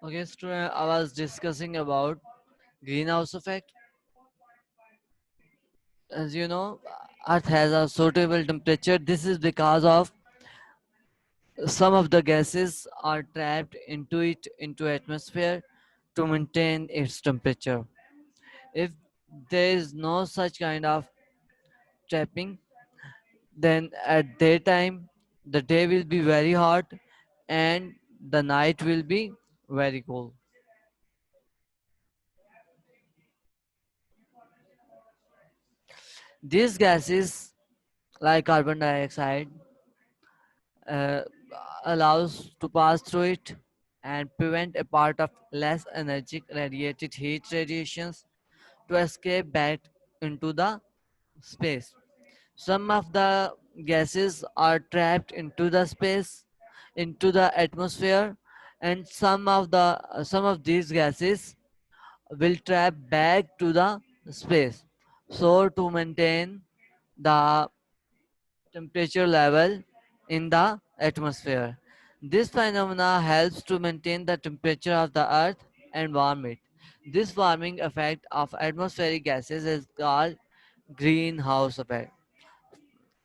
Okay, student, I was discussing about greenhouse effect. As you know, Earth has a suitable temperature. This is because of some of the gases are trapped into atmosphere to maintain its temperature. If there is no such kind of trapping, then at daytime the day will be very hot and the night will be very cold. These gases like carbon dioxide uh, allows to pass through it and prevent a part of less energetic radiated heat radiations to escape back into the space. Some of the gases are trapped into the space, into the atmosphere, and some of these gases will trap back to the space. So to maintain the temperature level in the atmosphere. This phenomena helps to maintain the temperature of the earth and warm it. This warming effect of atmospheric gases is called greenhouse effect.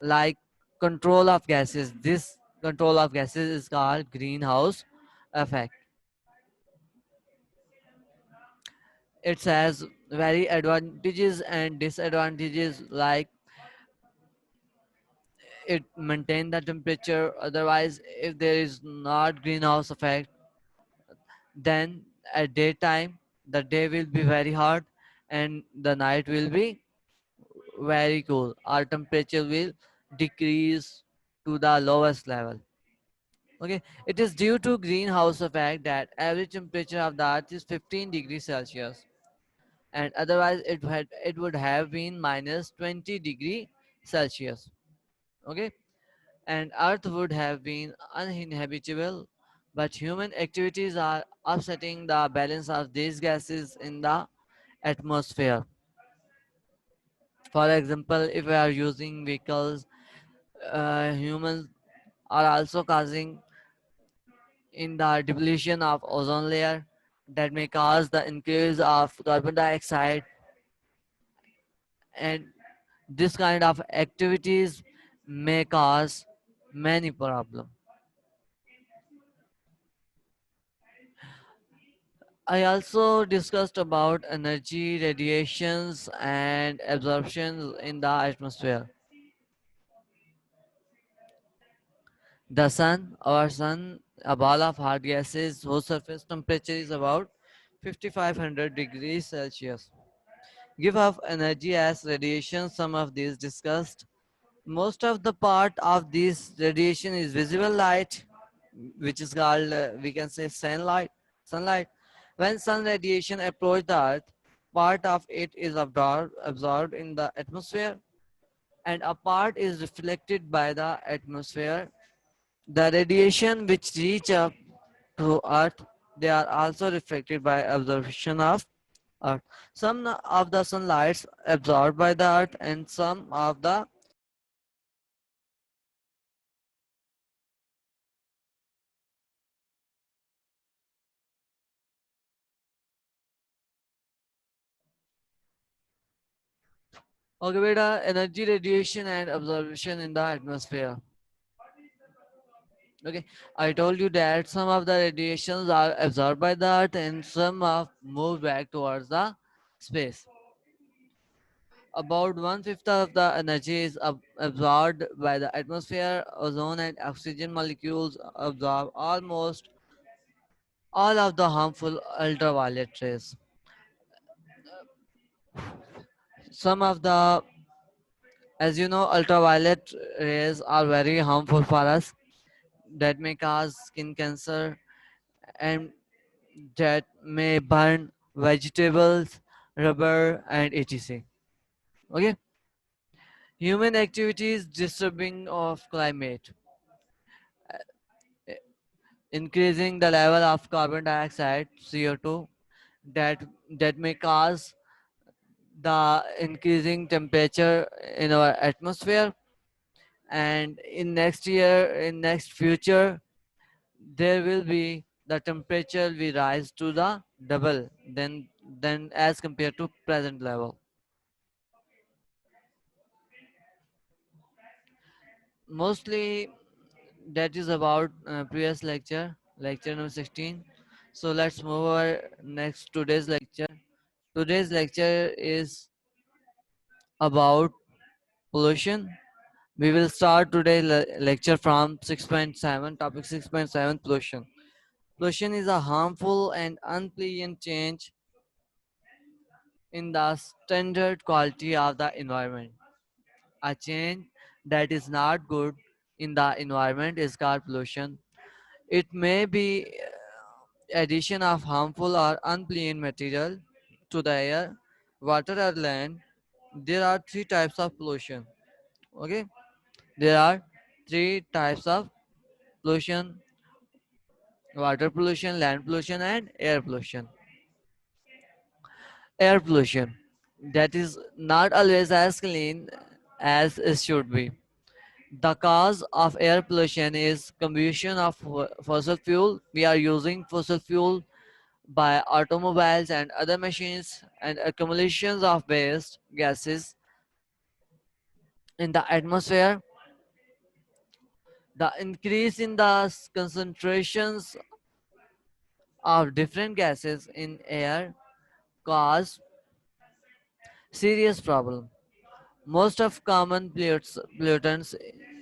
Like control of gases, this control of gases is called greenhouse effect. It has very advantages and disadvantages, like it maintain the temperature. Otherwise, if there is not greenhouse effect, then at daytime the day will be very hot and the night will be very cool. Our temperature will decrease to the lowest level. Okay, it is due to greenhouse effect that average temperature of the earth is 15 degrees Celsius, and otherwise it would have been minus 20 degree Celsius. Okay, and earth would have been uninhabitable, but human activities are upsetting the balance of these gases in the atmosphere. For example, if we are using vehicles, humans are also causing in the depletion of ozone layer that may cause the increase of carbon dioxide, and this kind of activities may cause many problems. I also discussed about energy, radiations, and absorption in the atmosphere. The sun, our sun, a ball of hot gases whose surface temperature is about 5500 degrees Celsius. Give off energy as radiation, some of these discussed. Most of the part of this radiation is visible light, which is called, we can say, sunlight. Sunlight. When sun radiation approach the earth, part of it is absorbed in the atmosphere and a part is reflected by the atmosphere. The radiation which reach up to earth, they are also reflected by absorption of earth. Some of the sunlights absorbed by the earth and some of the okay, beta, energy radiation and absorption in the atmosphere. Okay, I told you that some of the radiations are absorbed by the earth and some are moved back towards the space. About one-fifth of the energy is absorbed by the atmosphere. Ozone and oxygen molecules absorb almost all of the harmful ultraviolet rays. Some of the, as you know, ultraviolet rays are very harmful for us, that may cause skin cancer and that may burn vegetables, rubber, and etc. Okay, human activities disturbing of climate, increasing the level of carbon dioxide CO2 that that may cause the increasing temperature in our atmosphere, and in next year, in next future, there will be the temperature will rise to the double than as compared to present level. Mostly that is about previous lecture number 16. So let's move over next today's lecture. Today's lecture is about pollution. We will start today's lecture from 6.7, topic 6.7, pollution. Pollution is a harmful and unpleasant change in the standard quality of the environment. A change that is not good in the environment is called pollution. It may be addition of harmful or unpleasant material to the air, water or land. There are three types of pollution. Okay, there are three types of pollution: water pollution, land pollution, and air pollution. Air pollution, that is not always as clean as it should be. The cause of air pollution is combustion of fossil fuel. We are using fossil fuel by automobiles and other machines, and accumulations of waste gases in the atmosphere. The increase in the concentrations of different gases in air cause serious problem. Most of common pollutants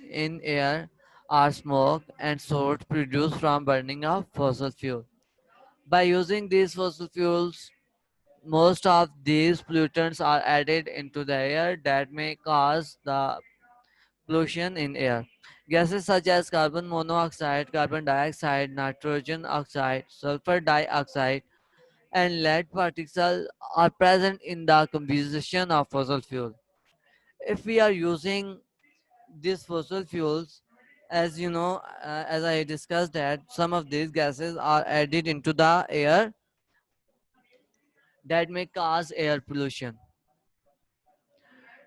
in air are smoke and soot produced from burning of fossil fuel. By using these fossil fuels, most of these pollutants are added into the air that may cause the pollution in air. Gases such as carbon monoxide, carbon dioxide, nitrogen oxide, sulfur dioxide, and lead particles are present in the composition of fossil fuel. If we are using these fossil fuels, as you know, as I discussed, that some of these gases are added into the air that may cause air pollution.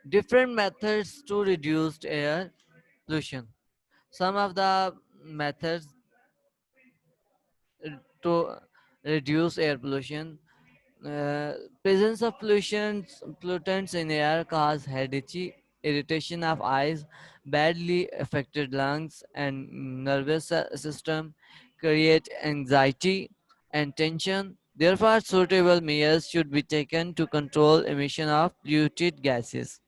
Different methods to reduce air pollution. Some of the methods to reduce air pollution. Presence of pollutants in air cause headache, irritation of eyes, badly affected lungs and nervous system, create anxiety and tension. Therefore, suitable measures should be taken to control emission of polluted gases.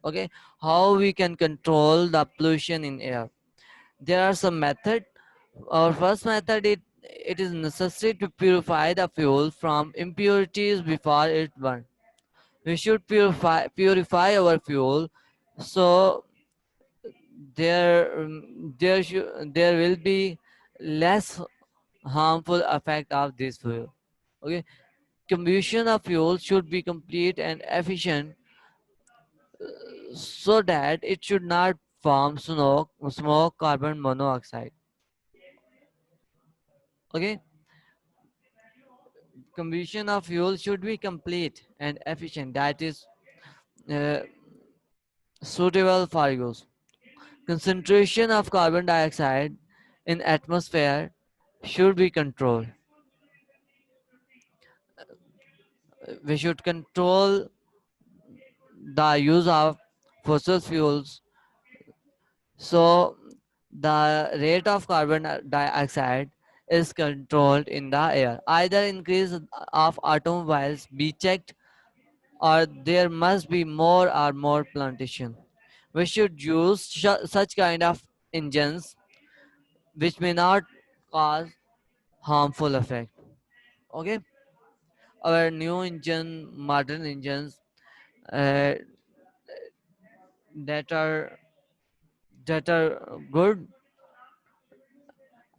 Okay, how we can control the pollution in air? There are some methods. Our first method, it is necessary to purify the fuel from impurities before it burns. We should purify our fuel so there will be less harmful effect of this fuel. Okay, combustion of fuel should be complete and efficient so that it should not form smoke, carbon monoxide. Okay, combustion of fuel should be complete and efficient, that is uh, suitable for use. Concentration of carbon dioxide in atmosphere should be controlled. We should control the use of fossil fuels so the rate of carbon dioxide is controlled in the air. Either increase of automobiles be checked, or there must be more plantation. We should use such kind of engines which may not cause harmful effect. Okay, our new engine, modern engines uh, that are good,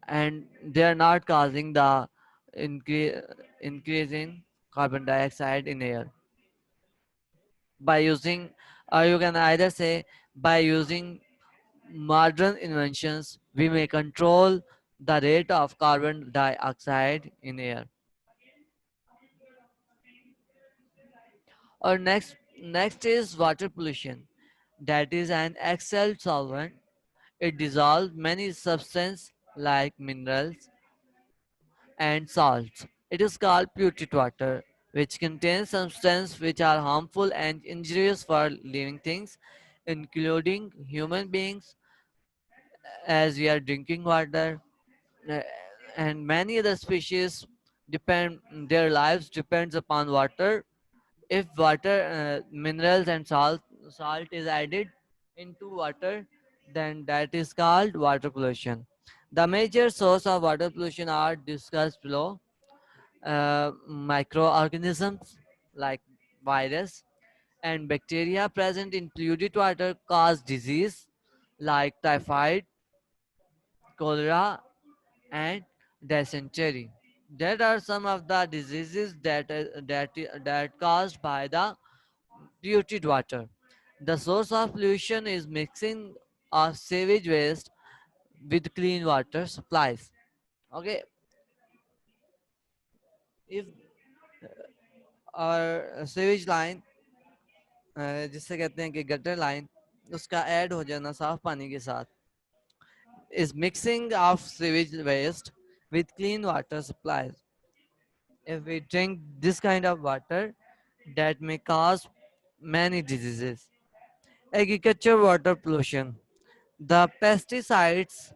and they are not causing the increase in carbon dioxide in air. By using, or you can either say, by using modern inventions, we may control the rate of carbon dioxide in air. Or next is water pollution. That is an excellent solvent. It dissolves many substances like minerals and salts. It is called polluted water, which contains substances which are harmful and injurious for living things, including human beings, as we are drinking water, uh, and many other species depend their lives depends upon water. If water minerals and salt is added into water, then that is called water pollution. The major source of water pollution are discussed below. Microorganisms like virus and bacteria present in polluted water cause disease like typhoid, cholera, and dysentery. That are some of the diseases that caused by the polluted water. The source of pollution is mixing of sewage waste with clean water supplies. Okay, if our sewage line, जिससे कहते हैं कि gutter line, उसका add हो जाना साफ पानी के साथ, is mixing of sewage waste with clean water supplies. If we drink this kind of water, that may cause many diseases. Agriculture water pollution. The pesticides,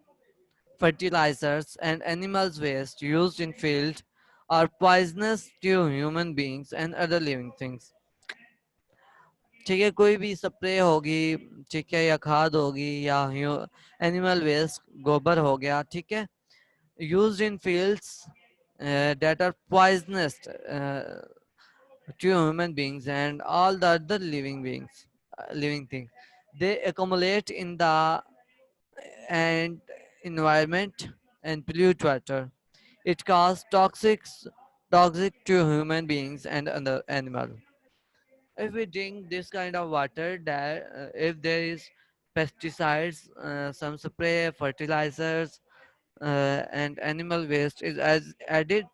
fertilizers, and animals waste used in field are poisonous to human beings and other living things. ठीक है, कोई भी spray होगी, ठीक है, या खाद होगी, या एनिमल वेस्ट गोबर हो गया, ठीक है, used in fields that are poisonous to human beings and all the other living beings, living things. They accumulate in the and environment and pollute water. It causes toxic to human beings and other animals. If we drink this kind of water, that if there is pesticides, some spray, fertilizers, and animal waste is as added,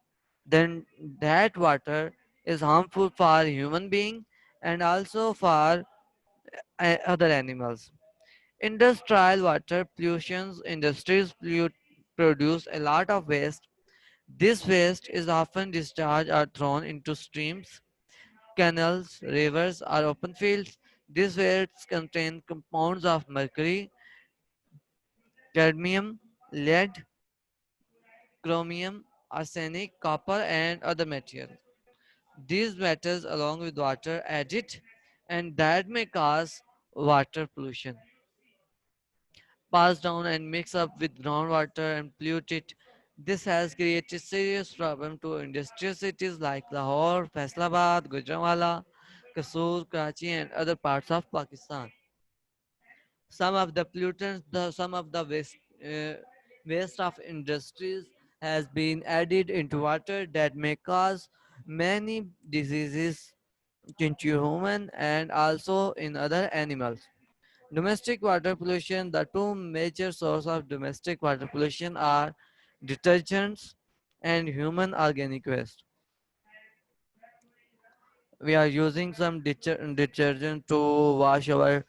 then that water is harmful for human being and also for other animals. Industrial water pollutions, industries produce a lot of waste. This waste is often discharged or thrown into streams, canals, rivers, or open fields. These waste contain compounds of mercury, cadmium, lead, chromium, arsenic, copper, and other materials. These metals, along with water, added, and that may cause water pollution. Pass down and mix up with groundwater and pollute it. This has created serious problem to industrial cities like Lahore, Faisalabad, Gujranwala, Kasur, Karachi, and other parts of Pakistan. Some of the pollutants, some of the waste of industries has been added into water that may cause many diseases into human and also in other animals. Domestic water pollution. The two major sources of domestic water pollution are detergents and human organic waste. We are using some detergent to wash our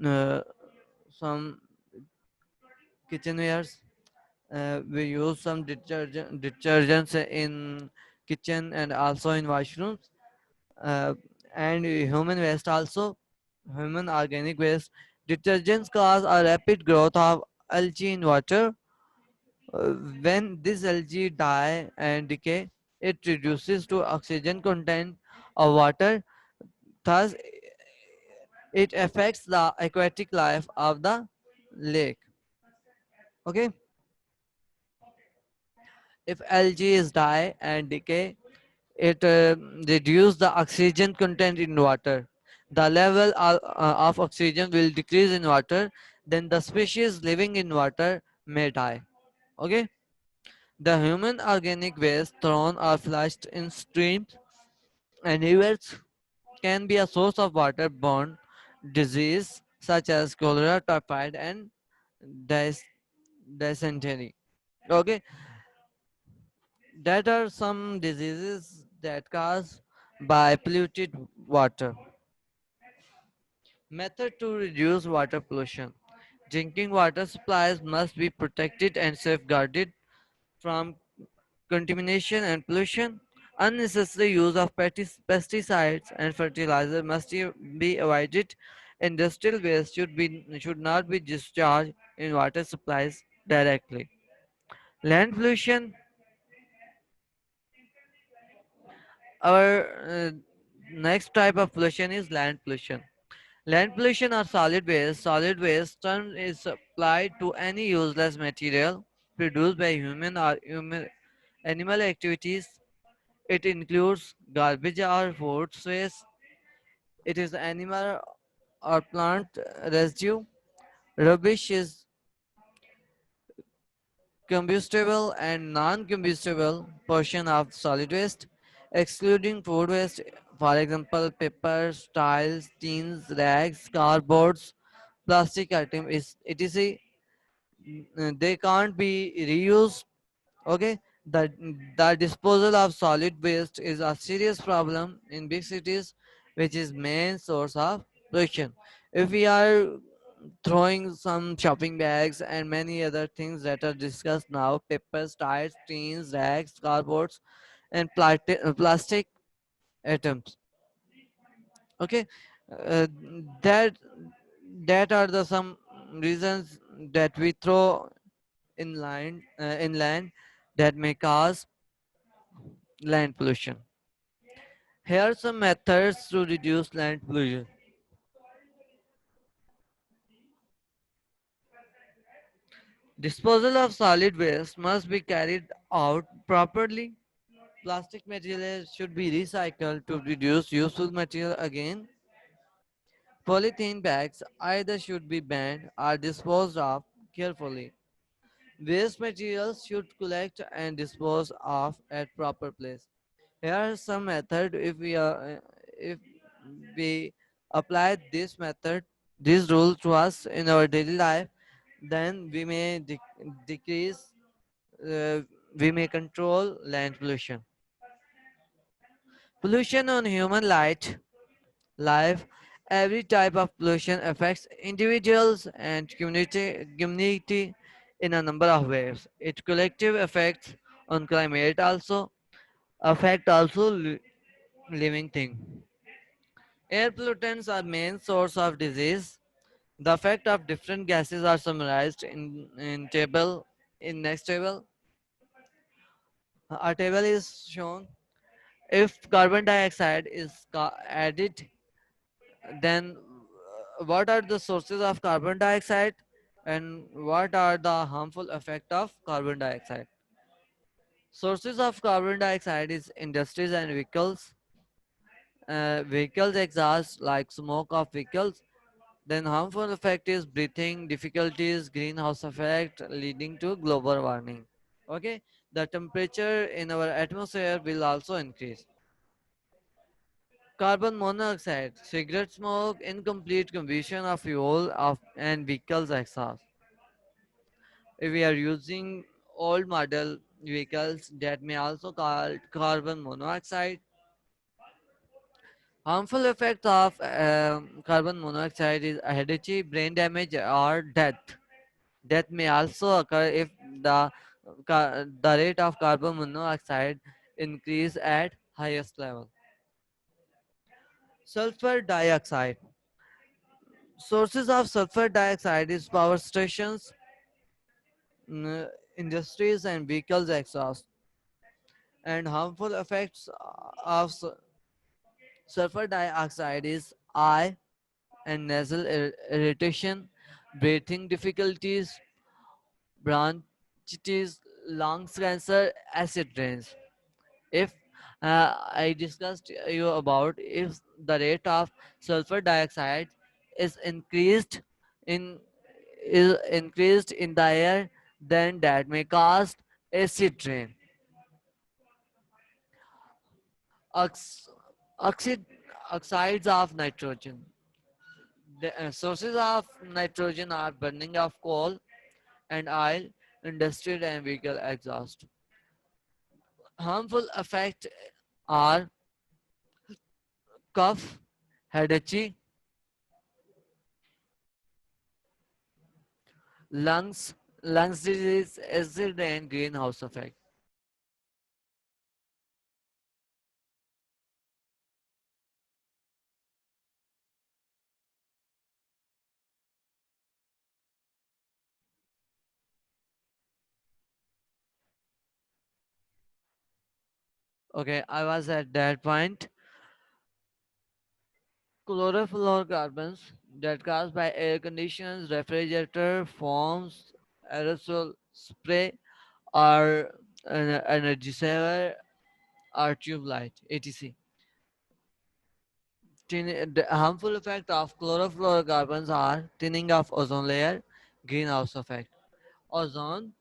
uh, some kitchenwares. We use some detergents in kitchen and also in washrooms, uh, and human waste also, human organic waste. Detergents cause a rapid growth of algae in water. When this algae die and decay, it reduces to oxygen content of water. Thus, it affects the aquatic life of the lake. Okay, if algae is die and decay, it reduces the oxygen content in water. The level of oxygen will decrease in water. Then the species living in water may die. Okay. The human organic waste thrown or flushed in streams and rivers can be a source of waterborne disease such as cholera, typhoid, and dys- dysentery. Okay, that are some diseases that caused by polluted water. Method to reduce water pollution. Drinking water supplies must be protected and safeguarded from contamination and pollution. Unnecessary use of pesticides and fertilizer must be avoided. Industrial waste should not be discharged in water supplies directly. Land pollution. Our next type of pollution is land pollution. Land pollution or solid waste. Solid waste term is applied to any useless material produced by animal activities. It includes garbage or food waste. It is animal or plant residue. Rubbish is combustible and non-combustible portion of solid waste, excluding food waste, for example, paper, tiles, tins, rags, cardboards, plastic items, is etc. They can't be reused. Okay, the disposal of solid waste is a serious problem in big cities, which is main source of pollution. If we are throwing some shopping bags and many other things that are discussed now, papers, tires, tins, rags, cardboards, and plastic items. Okay, uh, that that are the some reasons that we throw inland that may cause land pollution. Here are some methods to reduce land pollution. Disposal of solid waste must be carried out properly. Plastic materials should be recycled to reduce useful material again. Polythene bags either should be banned or disposed of carefully. Waste materials should collect and dispose of at proper place. Here are some method if we apply this method, this rule to us in our daily life, then we may decrease, uh, we may control land pollution. Pollution on human life. Every type of pollution affects individuals and community in a number of ways. Its collective effects on climate also affect also living thing. Air pollutants are main source of disease. The effect of different gases are summarized in next table. A table is shown. If carbon dioxide is added, then what are the sources of carbon dioxide and what are the harmful effect of carbon dioxide? Sources of carbon dioxide is industries and vehicles. Vehicles exhaust like smoke of vehicles. Then harmful effect is breathing difficulties, greenhouse effect leading to global warming. Okay, the temperature in our atmosphere will also increase. Carbon monoxide, cigarette smoke, incomplete combustion of fuel and vehicles exhaust. If we are using old model vehicles, that may also call carbon monoxide. Harmful effects of carbon monoxide is heredity, brain damage, or death. Death may also occur if the rate of carbon monoxide increase at highest level. Sulfur dioxide. Sources of sulfur dioxide is power stations, mm, industries, and vehicles exhaust. And harmful effects of sulfur dioxide is eye and nasal irritation, breathing difficulties, bronchitis, lungs cancer, acid rains. If I discussed you about if the rate of sulfur dioxide is in increased in the air, then that may cause acid rain. Ox, oxid, oxides of nitrogen. The sources of nitrogen are burning of coal and oil, industrial and vehicle exhaust. Harmful effects are cough, headache, lungs, lungs disease, acid and greenhouse effect. Okay, I was at that point. Chlorofluorocarbons that caused by air conditions, refrigerator, foams, aerosol spray, or an energy saver, or tube light, etc. The harmful effect of chlorofluorocarbons are thinning of ozone layer, greenhouse effect. Ozone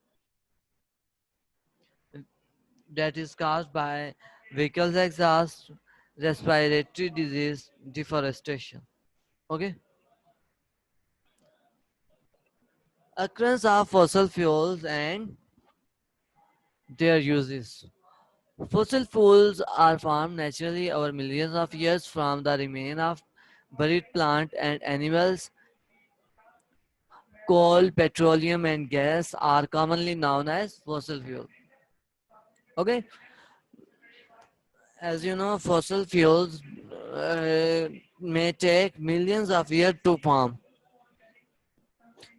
that is caused by vehicles exhaust, respiratory disease, deforestation. Okay. Occurrence of fossil fuels and their uses. Fossil fuels are formed naturally over millions of years from the remains of buried plant and animals. Coal, petroleum, and gas are commonly known as fossil fuel. Okay, as you know, fossil fuels may take millions of years to form.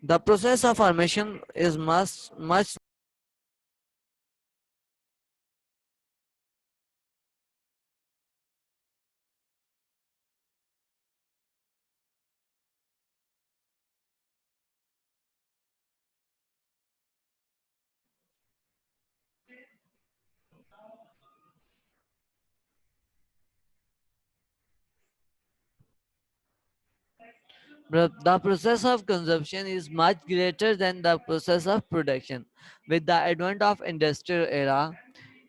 The process of formation is much. The process of consumption is much greater than the process of production. With the advent of industrial era,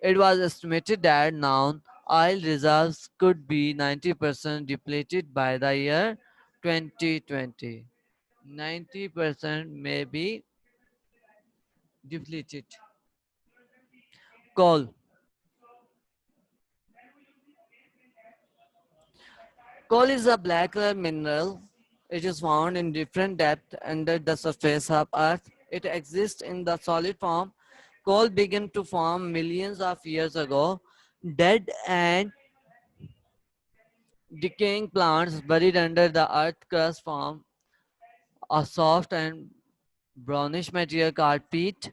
it was estimated that now oil reserves could be 90% depleted by the year 2020. 90% may be depleted. Coal. Coal is a black color mineral. It is found in different depths under the surface of Earth. It exists in the solid form. Coal began to form millions of years ago. Dead and decaying plants buried under the earth crust form a soft and brownish material called peat.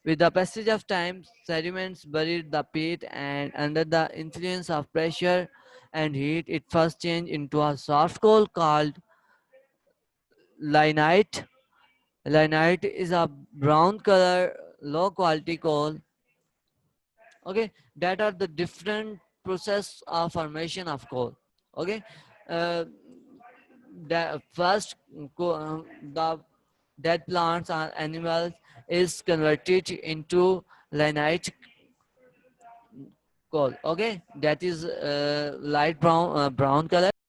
With the passage of time, sediments buried the peat, and under the influence of pressure and heat, it first changed into a soft coal called lignite. Lignite is a brown color, low quality coal. Okay, that are the different process of formation of coal. Okay, uh, the first the dead plants and animals is converted into lignite coal. Okay, that is light brown color.